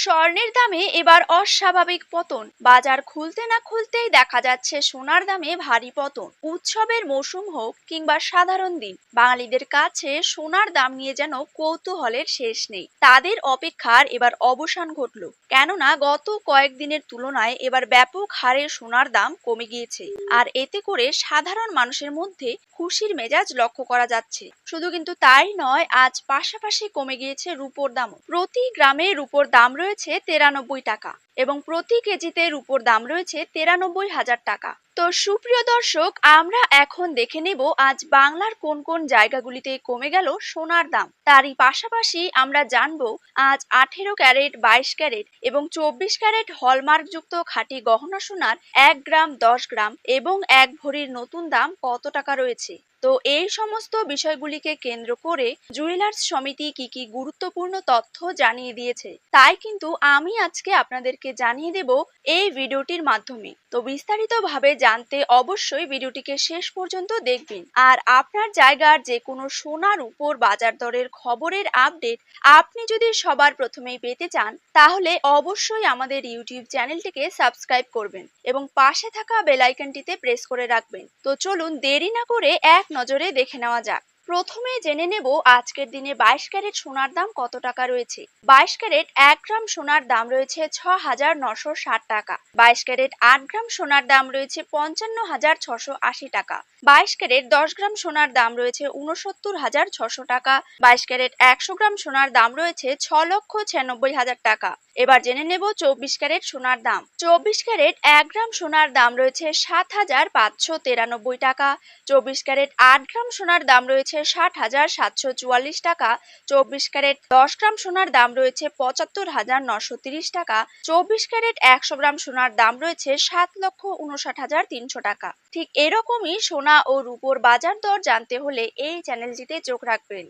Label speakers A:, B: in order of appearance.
A: স্বর্ণের দামে এবার অস্বাভাবিক পতন। বাজার খুলতে না খুলতেই দেখা যাচ্ছে সোনার দামে ভারী পতন। উৎসবের মৌসুম হোক কিংবা সাধারণ দিন, বাঙালিদের কাছে সোনার দাম নিয়ে যেন কৌতূহলের শেষ নেই। তাদের অপেক্ষার এবার অবসান ঘটল, কেননা গত কয়েকদিনের তুলনায় এবার ব্যাপক হারে সোনার দাম কমে গিয়েছে। আর এতে করে সাধারণ মানুষের মধ্যে খুশির মেজাজ লক্ষ্য করা যাচ্ছে। শুধু কিন্তু তাই নয়, আজ পাশাপাশি কমে গিয়েছে রূপোর দামও। প্রতি গ্রামে রূপোর দাম রয়েছে 93 টাকা এবং প্রতি কেজিতে রূপোর দাম রয়েছে 93,000 টাকা। তো সুপ্রিয় দর্শক, আমরা এখন দেখে নেব আজ বাংলার কোন কোন জায়গাগুলিতে কমে গেল সোনার দাম। তারই পাশাপাশি আমরা জানবো আজ 18 ক্যারেট, 22 ক্যারেট এবং 24 ক্যারেট হলমার্ক যুক্ত খাঁটি গহনা সোনার 1 গ্রাম, 10 গ্রাম এবং 1 ভরির নতুন দাম কত টাকা রয়েছে। তো এই সমস্ত বিষয়গুলিকে কেন্দ্র করে জুয়েলার্স সমিতি কি কি গুরুত্বপূর্ণ তথ্য জানিয়ে দিয়েছে, তাই কিন্তু আমি আজকে আপনাদেরকে জানিয়ে দেব এই ভিডিওটির মাধ্যমে। তো বিস্তারিতভাবে জানতে অবশ্যই ভিডিওটিকে শেষ পর্যন্ত দেখবেন। আর আপনার জায়গার যে কোনো সোনার উপর বাজার দরের খবরের আপডেট আপনি যদি সবার প্রথমেই পেতে চান, তাহলে অবশ্যই আমাদের ইউটিউব চ্যানেলটিকে সাবস্ক্রাইব করবেন এবং পাশে থাকা বেল আইকনটিতে প্রেস করে রাখবেন। তো চলুন দেরি না করে এক নজরে দেখে নেওয়া যাক। প্রথমে জেনে নেব আজকের দিনে 22 ক্যারেট সোনার দাম কত টাকা রয়েছে। 22 ক্যারেট 1 গ্রাম সোনার দাম রয়েছে 6,960 টাকা। 22 ক্যারেট 8 গ্রাম সোনার দাম রয়েছে 55,680 টাকা। 22 ক্যারেট 10 গ্রাম সোনার দাম রয়েছে 69,600 টাকা। 22 ক্যারেট 100 গ্রাম সোনার দাম রয়েছে 6,96,000 টাকা। এবার জেনে নেব 24 ক্যারেট সোনার দাম। 24 ক্যারেট 1 গ্রাম সোনার দাম রয়েছে 7,593 টাকা। 24 ক্যারেট 8 গ্রাম সোনার দাম রয়েছে 60,744 টাকা। 24 ক্যারেট 10 গ্রাম সোনার দাম রয়েছে 75,930 টাকা। 24 ক্যারেট 100 গ্রাম সোনার দাম রয়েছে 7,59,300 টাকা। ঠিক এরকমই সোনা ও রূপোর বাজার দর জানতে হলে এই চ্যানেলটিতে চোখ রাখবেন।